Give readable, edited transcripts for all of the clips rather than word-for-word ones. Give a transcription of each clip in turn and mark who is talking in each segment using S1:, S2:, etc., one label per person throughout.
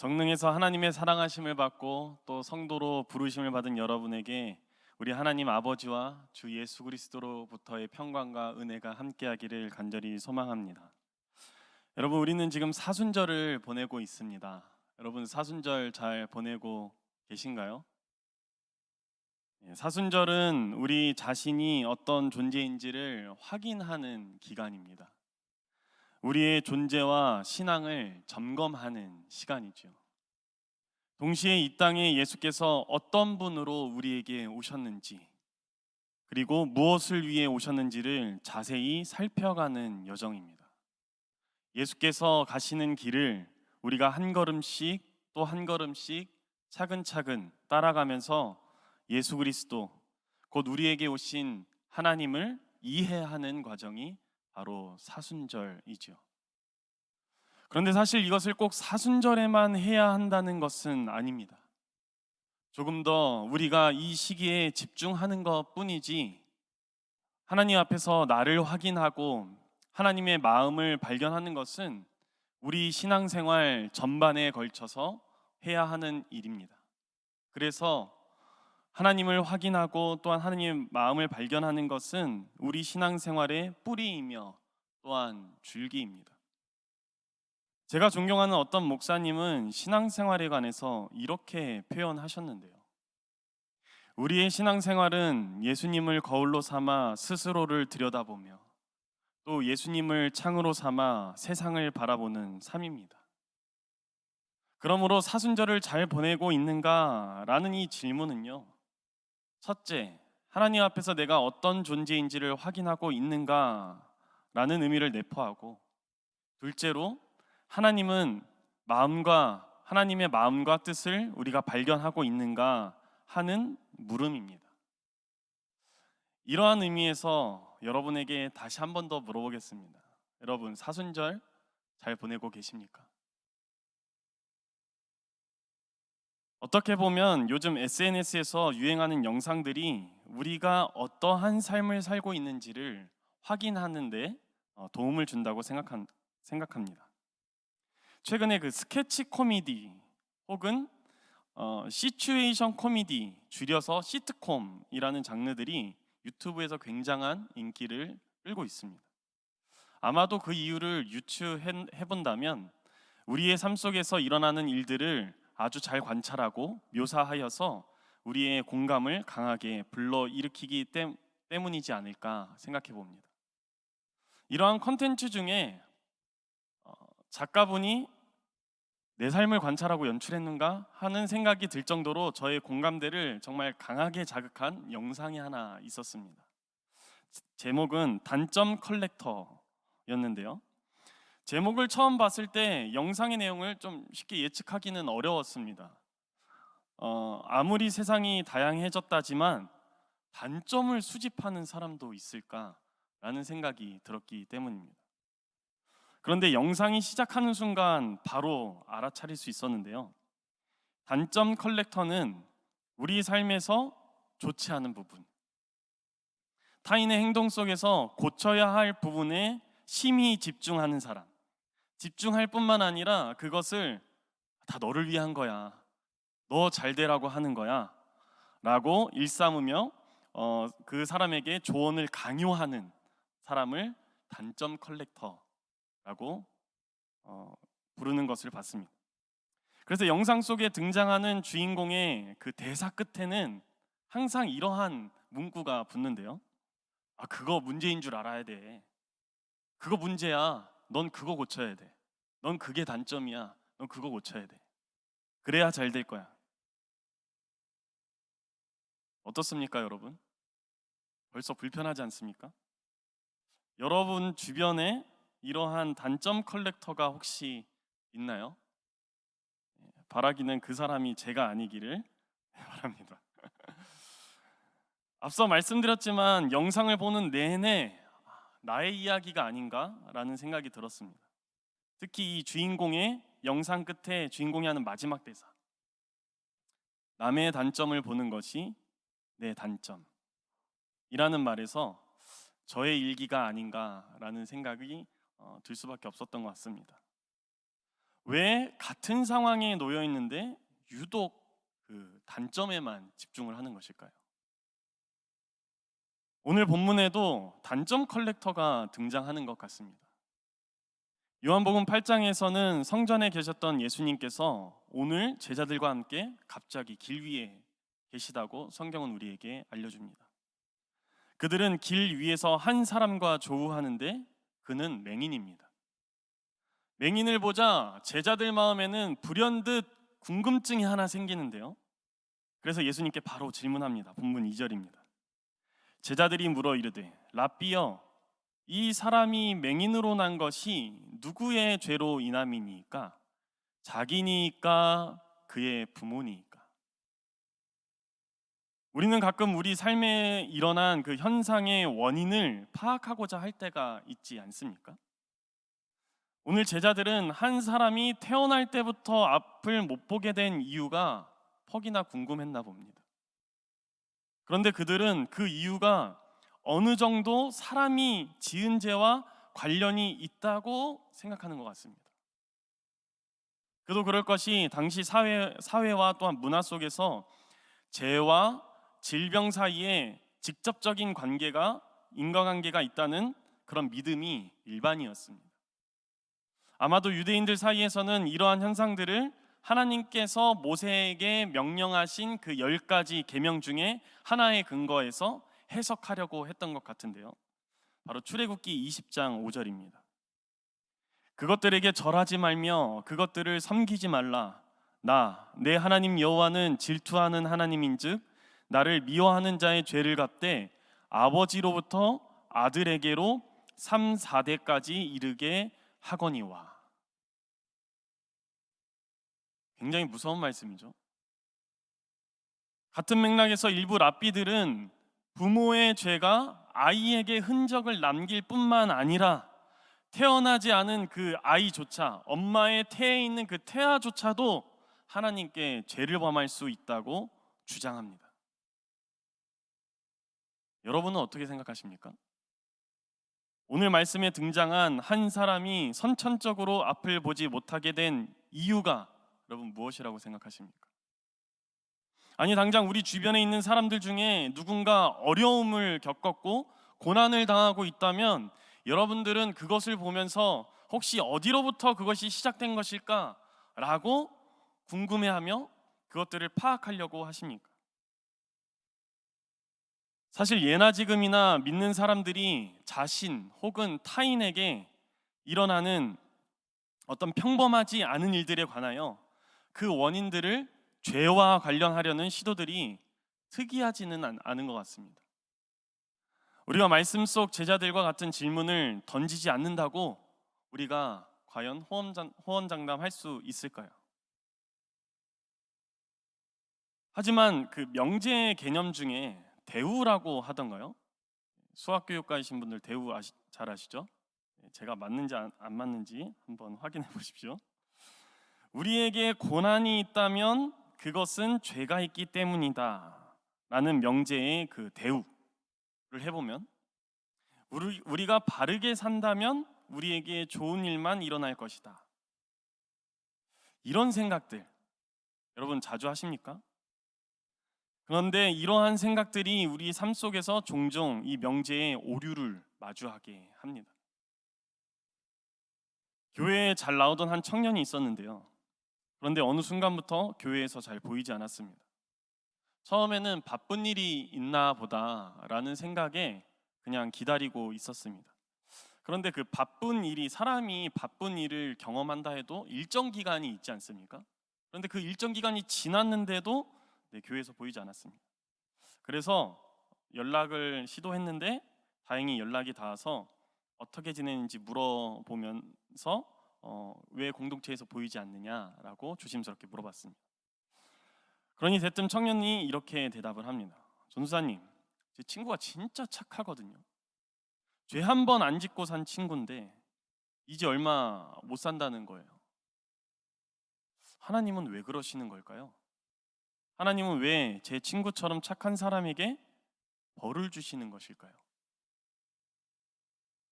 S1: 정릉에서 하나님의 사랑하심을 받고 또 성도로 부르심을 받은 여러분에게 우리 하나님 아버지와 주 예수 그리스도로부터의 평강과 은혜가 함께하기를 간절히 소망합니다. 여러분, 우리는 지금 사순절을 보내고 있습니다. 여러분, 사순절 잘 보내고 계신가요? 사순절은 우리 자신이 어떤 존재인지를 확인하는 기간입니다. 우리의 존재와 신앙을 점검하는 시간이죠. 동시에 이 땅에 예수께서 어떤 분으로 우리에게 오셨는지, 그리고 무엇을 위해 오셨는지를 자세히 살펴가는 여정입니다. 예수께서 가시는 길을 우리가 한 걸음씩 또 한 걸음씩 차근차근 따라가면서 예수 그리스도, 곧 우리에게 오신 하나님을 이해하는 과정이 바로 사순절이죠. 그런데 사실 이것을 꼭 사순절에만 해야 한다는 것은 아닙니다. 조금 더 우리가 이 시기에 집중하는 것 뿐이지, 하나님 앞에서 나를 확인하고 하나님의 마음을 발견하는 것은 우리 신앙생활 전반에 걸쳐서 해야 하는 일입니다. 그래서 하나님을 확인하고 또한 하나님의 마음을 발견하는 것은 우리 신앙생활의 뿌리이며 또한 줄기입니다. 제가 존경하는 어떤 목사님은 신앙생활에 관해서 이렇게 표현하셨는데요. 우리의 신앙생활은 예수님을 거울로 삼아 스스로를 들여다보며 또 예수님을 창으로 삼아 세상을 바라보는 삶입니다. 그러므로 사순절을 잘 보내고 있는가라는 이 질문은요, 첫째, 하나님 앞에서 내가 어떤 존재인지를 확인하고 있는가라는 의미를 내포하고, 둘째로 하나님은 하나님의 마음과 뜻을 우리가 발견하고 있는가 하는 물음입니다. 이러한 의미에서 여러분에게 다시 한 번 더 물어보겠습니다. 여러분, 사순절 잘 보내고 계십니까? 어떻게 보면 요즘 SNS에서 유행하는 영상들이 우리가 어떠한 삶을 살고 있는지를 확인하는 데 도움을 준다고 생각합니다. 최근에 그 스케치 코미디 혹은 시츄에이션 코미디, 줄여서 시트콤이라는 장르들이 유튜브에서 굉장한 인기를 끌고 있습니다. 아마도 그 이유를 유추해 본다면 우리의 삶 속에서 일어나는 일들을 아주 잘 관찰하고 묘사하여서 우리의 공감을 강하게 불러일으키기 때문이지 않을까 생각해 봅니다. 이러한 컨텐츠 중에 작가분이 내 삶을 관찰하고 연출했는가 하는 생각이 들 정도로 저의 공감대를 정말 강하게 자극한 영상이 하나 있었습니다. 제목은 단점 컬렉터였는데요. 제목을 처음 봤을 때 영상의 내용을 좀 쉽게 예측하기는 어려웠습니다. 아무리 세상이 다양해졌다지만 단점을 수집하는 사람도 있을까라는 생각이 들었기 때문입니다. 그런데 영상이 시작하는 순간 바로 알아차릴 수 있었는데요. 단점 컬렉터는 우리 삶에서 좋지 않은 부분, 타인의 행동 속에서 고쳐야 할 부분에 심히 집중하는 사람, 집중할 뿐만 아니라 그것을 다 너를 위한 거야, 너 잘 되라고 하는 거야 라고 일삼으며 그 사람에게 조언을 강요하는 사람을 단점 컬렉터라고 부르는 것을 봤습니다. 그래서 영상 속에 등장하는 주인공의 그 대사 끝에는 항상 이러한 문구가 붙는데요. 그거 문제인 줄 알아야 돼. 그거 문제야. 넌 그거 고쳐야 돼. 넌 그게 단점이야. 넌 그거 고쳐야 돼. 그래야 잘 될 거야. 어떻습니까, 여러분? 벌써 불편하지 않습니까? 여러분 주변에 이러한 단점 컬렉터가 혹시 있나요? 바라기는 그 사람이 제가 아니기를 바랍니다. 앞서 말씀드렸지만 영상을 보는 내내 나의 이야기가 아닌가라는 생각이 들었습니다. 특히 이 주인공의 영상 끝에 주인공이 하는 마지막 대사, 남의 단점을 보는 것이 내 단점이라는 말에서 저의 일기가 아닌가라는 생각이 들 수밖에 없었던 것 같습니다. 왜 같은 상황에 놓여 있는데 유독 그 단점에만 집중을 하는 것일까요? 오늘 본문에도 단점 컬렉터가 등장하는 것 같습니다. 요한복음 8장에서는 성전에 계셨던 예수님께서 오늘 제자들과 함께 갑자기 길 위에 계시다고 성경은 우리에게 알려줍니다. 그들은 길 위에서 한 사람과 조우하는데 그는 맹인입니다. 맹인을 보자 제자들 마음에는 불현듯 궁금증이 하나 생기는데요. 그래서 예수님께 바로 질문합니다. 본문 2절입니다. 제자들이 물어 이르되 랍비여, 이 사람이 맹인으로 난 것이 누구의 죄로 인함이니까? 자기니까 그의 부모니까? 우리는 가끔 우리 삶에 일어난 그 현상의 원인을 파악하고자 할 때가 있지 않습니까? 오늘 제자들은 한 사람이 태어날 때부터 앞을 못 보게 된 이유가 퍽이나 궁금했나 봅니다. 그런데 그들은 그 이유가 어느 정도 사람이 지은 죄와 관련이 있다고 생각하는 것 같습니다. 그도 그럴 것이 당시 사회와 또한 문화 속에서 죄와 질병 사이에 직접적인 관계가, 인과관계가 있다는 그런 믿음이 일반이었습니다. 아마도 유대인들 사이에서는 이러한 현상들을 하나님께서 모세에게 명령하신 그 10가지 계명 중에 하나의 근거에서 해석하려고 했던 것 같은데요. 바로 출애굽기 20장 5절입니다. 그것들에게 절하지 말며 그것들을 섬기지 말라. 나 내 하나님 여호와는 질투하는 하나님인즉 나를 미워하는 자의 죄를 갚되 아버지로부터 아들에게로 3, 4대까지 이르게 하거니와. 굉장히 무서운 말씀이죠. 같은 맥락에서 일부 랍비들은 부모의 죄가 아이에게 흔적을 남길 뿐만 아니라 태어나지 않은 그 아이조차, 엄마의 태에 있는 그 태아조차도 하나님께 죄를 범할 수 있다고 주장합니다. 여러분은 어떻게 생각하십니까? 오늘 말씀에 등장한 한 사람이 선천적으로 앞을 보지 못하게 된 이유가 여러분 무엇이라고 생각하십니까? 아니, 당장 우리 주변에 있는 사람들 중에 누군가 어려움을 겪었고 고난을 당하고 있다면 여러분들은 그것을 보면서 혹시 어디로부터 그것이 시작된 것일까? 라고 궁금해하며 그것들을 파악하려고 하십니까? 사실 예나 지금이나 믿는 사람들이 자신 혹은 타인에게 일어나는 어떤 평범하지 않은 일들에 관하여 그 원인들을 죄와 관련하려는 시도들이 특이하지는 않은 것 같습니다. 우리가 말씀 속 제자들과 같은 질문을 던지지 않는다고 우리가 과연 호언장담할 수 있을까요? 하지만 그 명제의 개념 중에 대우라고 하던가요? 수학교육과이신 분들 대우 잘 아시죠? 제가 맞는지 안 맞는지 한번 확인해 보십시오. 우리에게 고난이 있다면 그것은 죄가 있기 때문이다 라는 명제의 그 대우를 해보면 우리가 바르게 산다면 우리에게 좋은 일만 일어날 것이다. 이런 생각들 여러분 자주 하십니까? 그런데 이러한 생각들이 우리 삶 속에서 종종 이 명제의 오류를 마주하게 합니다. 교회에 잘 나오던 한 청년이 있었는데요. 그런데 어느 순간부터 교회에서 잘 보이지 않았습니다. 처음에는 바쁜 일이 있나 보다라는 생각에 그냥 기다리고 있었습니다. 그런데 그 바쁜 일이, 사람이 바쁜 일을 경험한다 해도 일정 기간이 있지 않습니까? 그런데 그 일정 기간이 지났는데도 교회에서 보이지 않았습니다. 그래서 연락을 시도했는데 다행히 연락이 닿아서 어떻게 지내는지 물어보면서 왜 공동체에서 보이지 않느냐라고 조심스럽게 물어봤습니다. 그러니 대뜸 청년이 이렇게 대답을 합니다. 전도사님, 제 친구가 진짜 착하거든요. 죄 한 번 안 짓고 산 친구인데 이제 얼마 못 산다는 거예요. 하나님은 왜 그러시는 걸까요? 하나님은 왜 제 친구처럼 착한 사람에게 벌을 주시는 것일까요?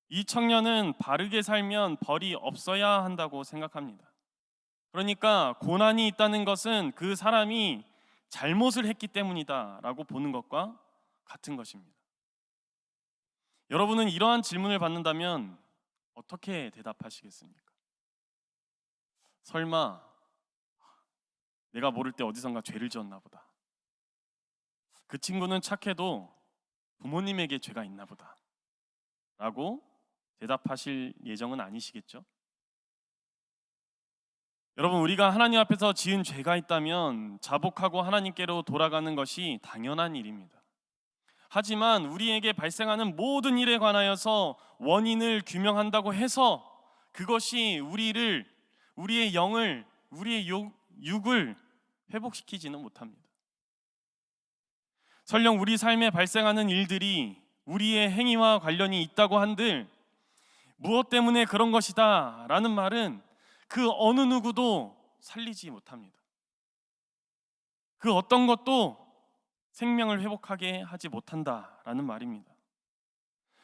S1: 이 청년은 바르게 살면 벌이 없어야 한다고 생각합니다. 그러니까 고난이 있다는 것은 그 사람이 잘못을 했기 때문이다라고 보는 것과 같은 것입니다. 여러분은 이러한 질문을 받는다면 어떻게 대답하시겠습니까? 설마 내가 모를 때 어디선가 죄를 지었나 보다. 그 친구는 착해도 부모님에게 죄가 있나 보다. 라고 대답하실 예정은 아니시겠죠? 여러분, 우리가 하나님 앞에서 지은 죄가 있다면 자복하고 하나님께로 돌아가는 것이 당연한 일입니다. 하지만 우리에게 발생하는 모든 일에 관하여서 원인을 규명한다고 해서 그것이 우리의 영을, 우리의 육을 회복시키지는 못합니다. 설령 우리 삶에 발생하는 일들이 우리의 행위와 관련이 있다고 한들 무엇 때문에 그런 것이다 라는 말은 그 어느 누구도 살리지 못합니다. 그 어떤 것도 생명을 회복하게 하지 못한다라는 말입니다.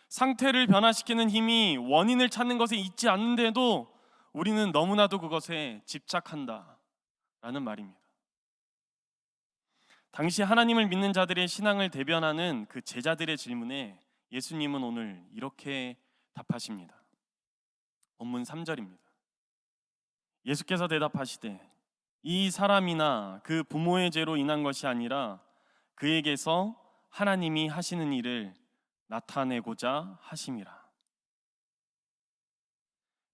S1: 상태를 변화시키는 힘이 원인을 찾는 것에 있지 않는데도 우리는 너무나도 그것에 집착한다라는 말입니다. 당시 하나님을 믿는 자들의 신앙을 대변하는 그 제자들의 질문에 예수님은 오늘 이렇게 답하십니다. 본문 3절입니다. 예수께서 대답하시되 이 사람이나 그 부모의 죄로 인한 것이 아니라 그에게서 하나님이 하시는 일을 나타내고자 하심이라.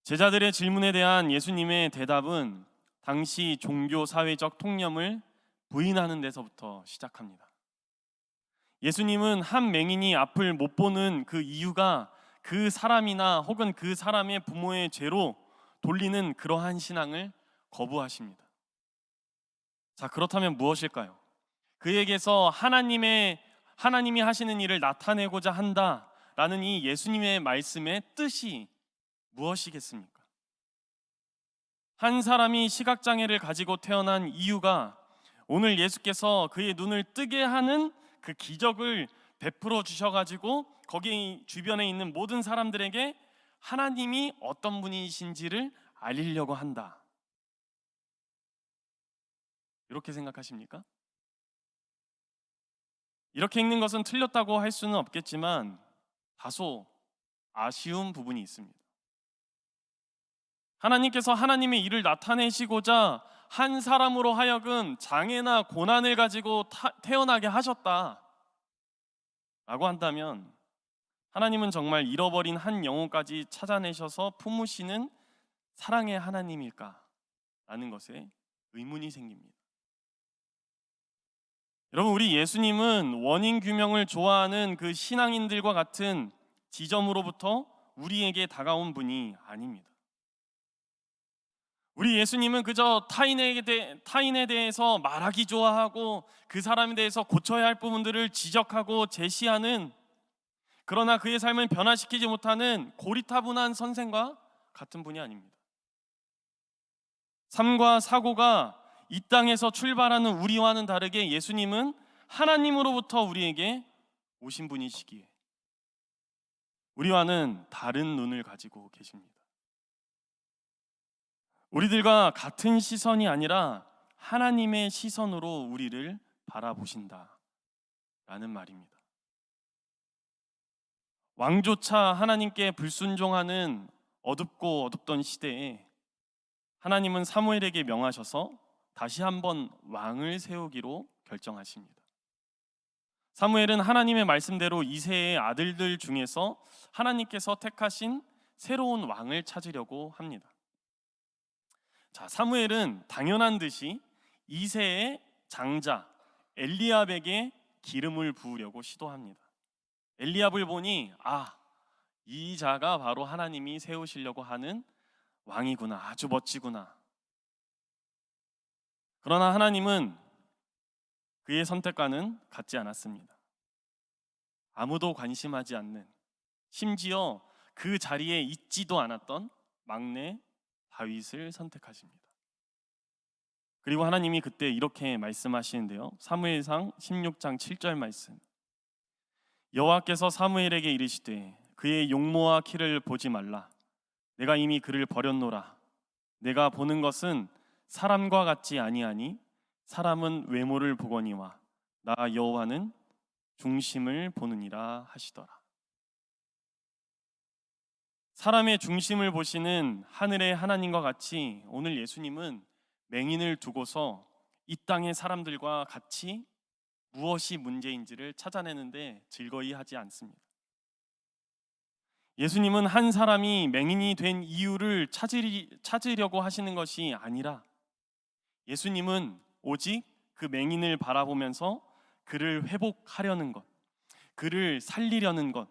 S1: 제자들의 질문에 대한 예수님의 대답은 당시 종교 사회적 통념을 부인하는 데서부터 시작합니다. 예수님은 한 맹인이 앞을 못 보는 그 이유가 그 사람이나 혹은 그 사람의 부모의 죄로 돌리는 그러한 신앙을 거부하십니다. 자, 그렇다면 무엇일까요? 그에게서 하나님이 하시는 일을 나타내고자 한다라는 이 예수님의 말씀의 뜻이 무엇이겠습니까? 한 사람이 시각장애를 가지고 태어난 이유가 오늘 예수께서 그의 눈을 뜨게 하는 그 기적을 베풀어 주셔가지고 거기 주변에 있는 모든 사람들에게 하나님이 어떤 분이신지를 알리려고 한다. 이렇게 생각하십니까? 이렇게 읽는 것은 틀렸다고 할 수는 없겠지만 다소 아쉬운 부분이 있습니다. 하나님께서 하나님의 일을 나타내시고자 한 사람으로 하여금 장애나 고난을 가지고 태어나게 하셨다 라고 한다면 하나님은 정말 잃어버린 한 영혼까지 찾아내셔서 품으시는 사랑의 하나님일까? 라는 것에 의문이 생깁니다. 여러분, 우리 예수님은 원인 규명을 좋아하는 그 신앙인들과 같은 지점으로부터 우리에게 다가온 분이 아닙니다. 우리 예수님은 그저 타인에 대해서 말하기 좋아하고 그 사람에 대해서 고쳐야 할 부분들을 지적하고 제시하는, 그러나 그의 삶을 변화시키지 못하는 고리타분한 선생과 같은 분이 아닙니다. 삶과 사고가 이 땅에서 출발하는 우리와는 다르게 예수님은 하나님으로부터 우리에게 오신 분이시기에 우리와는 다른 눈을 가지고 계십니다. 우리들과 같은 시선이 아니라 하나님의 시선으로 우리를 바라보신다 라는 말입니다. 왕조차 하나님께 불순종하는 어둡고 어둡던 시대에 하나님은 사무엘에게 명하셔서 다시 한번 왕을 세우기로 결정하십니다. 사무엘은 하나님의 말씀대로 이새의 아들들 중에서 하나님께서 택하신 새로운 왕을 찾으려고 합니다. 자, 사무엘은 당연한 듯이 이새의 장자 엘리압에게 기름을 부으려고 시도합니다. 엘리압을 보니 이 자가 바로 하나님이 세우시려고 하는 왕이구나, 아주 멋지구나. 그러나 하나님은 그의 선택과는 같지 않았습니다. 아무도 관심하지 않는, 심지어 그 자리에 있지도 않았던 막내 다윗을 선택하십니다. 그리고 하나님이 그때 이렇게 말씀하시는데요, 사무엘상 16장 7절 말씀. 여호와께서 사무엘에게 이르시되 그의 용모와 키를 보지 말라. 내가 이미 그를 버렸노라. 내가 보는 것은 사람과 같지 아니하니 사람은 외모를 보거니와 나 여호와는 중심을 보느니라 하시더라. 사람의 중심을 보시는 하늘의 하나님과 같이 오늘 예수님은 맹인을 두고서 이 땅의 사람들과 같이 무엇이 문제인지를 찾아내는데 즐거이 하지 않습니다. 예수님은 한 사람이 맹인이 된 이유를 찾으려고 하시는 것이 아니라 예수님은 오직 그 맹인을 바라보면서 그를 회복하려는 것, 그를 살리려는 것,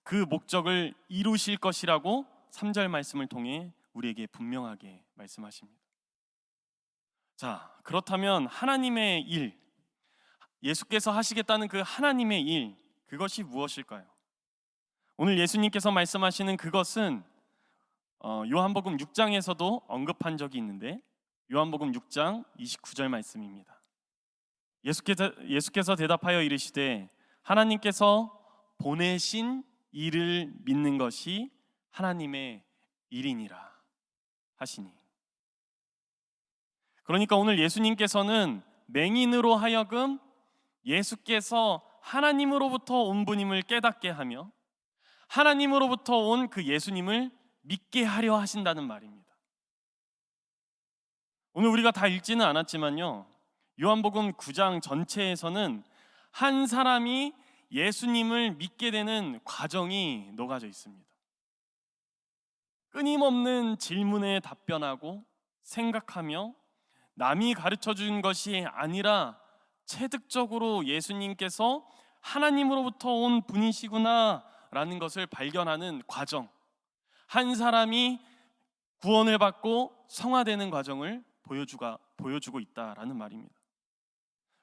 S1: 그 목적을 이루실 것이라고 3절 말씀을 통해 우리에게 분명하게 말씀하십니다. 자, 그렇다면 하나님의 일, 예수께서 하시겠다는 그 하나님의 일, 그것이 무엇일까요? 오늘 예수님께서 말씀하시는 그것은 요한복음 6장에서도 언급한 적이 있는데 요한복음 6장 29절 말씀입니다. 예수께서 대답하여 이르시되 하나님께서 보내신 이를 믿는 것이 하나님의 일이니라 하시니. 그러니까 오늘 예수님께서는 맹인으로 하여금 예수께서 하나님으로부터 온 분임을 깨닫게 하며 하나님으로부터 온 그 예수님을 믿게 하려 하신다는 말입니다. 오늘 우리가 다 읽지는 않았지만요, 요한복음 9장 전체에서는 한 사람이 예수님을 믿게 되는 과정이 녹아져 있습니다. 끊임없는 질문에 답변하고 생각하며 남이 가르쳐 준 것이 아니라 체득적으로 예수님께서 하나님으로부터 온 분이시구나 라는 것을 발견하는 과정, 한 사람이 구원을 받고 성화되는 과정을 보여주고 있다라는 말입니다.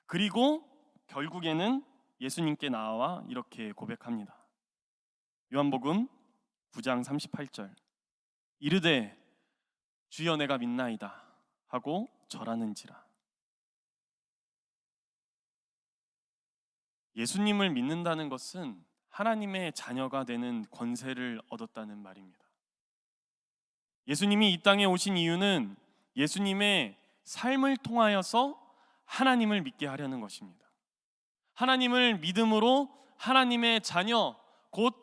S1: 그리고 결국에는 예수님께 나와 이렇게 고백합니다. 요한복음 9장 38절, 이르되 주여 내가 믿나이다 하고 절하는지라. 예수님을 믿는다는 것은 하나님의 자녀가 되는 권세를 얻었다는 말입니다. 예수님이 이 땅에 오신 이유는 예수님의 삶을 통하여서 하나님을 믿게 하려는 것입니다. 하나님을 믿음으로 하나님의 자녀, 곧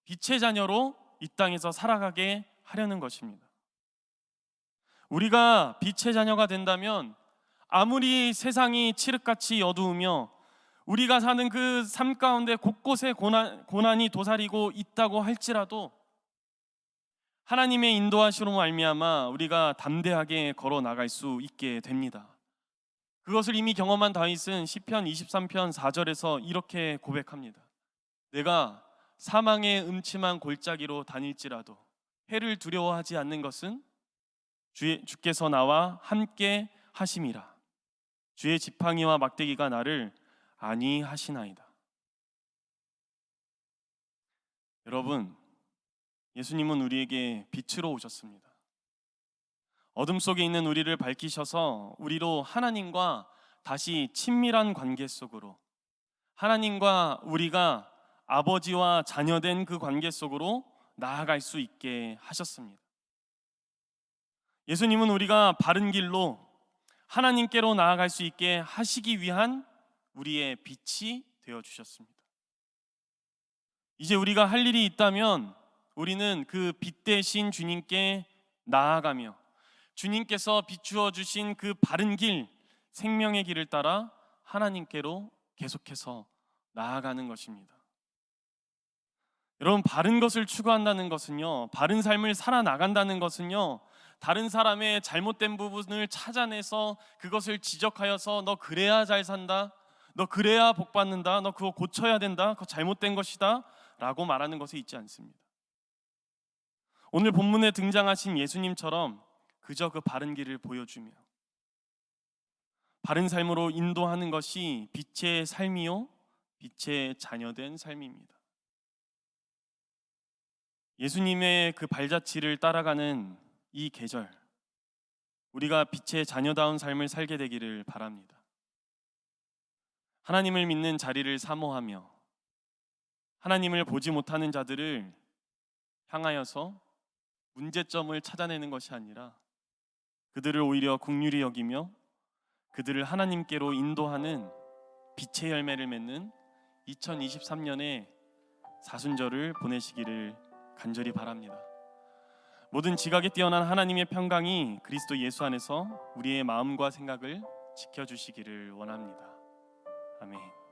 S1: 빛의 자녀로 이 땅에서 살아가게 하려는 것입니다. 우리가 빛의 자녀가 된다면 아무리 세상이 칠흑같이 어두우며 우리가 사는 그 삶 가운데 곳곳에 고난이 도사리고 있다고 할지라도 하나님의 인도하심으로 말미암아 우리가 담대하게 걸어 나갈 수 있게 됩니다. 그것을 이미 경험한 다윗은 시편 23편 4절에서 이렇게 고백합니다. 내가 사망의 음침한 골짜기로 다닐지라도 해를 두려워하지 않는 것은 주께서 나와 함께 하심이라. 주의 지팡이와 막대기가 나를 안위하시나이다. 여러분, 예수님은 우리에게 빛으로 오셨습니다. 어둠 속에 있는 우리를 밝히셔서 우리로 하나님과 다시 친밀한 관계 속으로, 하나님과 우리가 아버지와 자녀된 그 관계 속으로 나아갈 수 있게 하셨습니다. 예수님은 우리가 바른 길로 하나님께로 나아갈 수 있게 하시기 위한 우리의 빛이 되어 주셨습니다. 이제 우리가 할 일이 있다면 우리는 그 빛 대신 주님께 나아가며 주님께서 비추어 주신 그 바른 길, 생명의 길을 따라 하나님께로 계속해서 나아가는 것입니다. 여러분, 바른 것을 추구한다는 것은요, 바른 삶을 살아나간다는 것은요, 다른 사람의 잘못된 부분을 찾아내서 그것을 지적하여서 너 그래야 잘 산다, 너 그래야 복 받는다, 너 그거 고쳐야 된다, 그거 잘못된 것이다 라고 말하는 것에 있지 않습니다. 오늘 본문에 등장하신 예수님처럼 그저 그 바른 길을 보여주며 바른 삶으로 인도하는 것이 빛의 삶이요 빛의 자녀된 삶입니다. 예수님의 그 발자취를 따라가는 이 계절, 우리가 빛의 자녀다운 삶을 살게 되기를 바랍니다. 하나님을 믿는 자리를 사모하며 하나님을 보지 못하는 자들을 향하여서 문제점을 찾아내는 것이 아니라 그들을 오히려 긍휼히 여기며 그들을 하나님께로 인도하는 빛의 열매를 맺는 2023년의 사순절을 보내시기를 간절히 바랍니다. 모든 지각에 뛰어난 하나님의 평강이 그리스도 예수 안에서 우리의 마음과 생각을 지켜주시기를 원합니다. 아멘.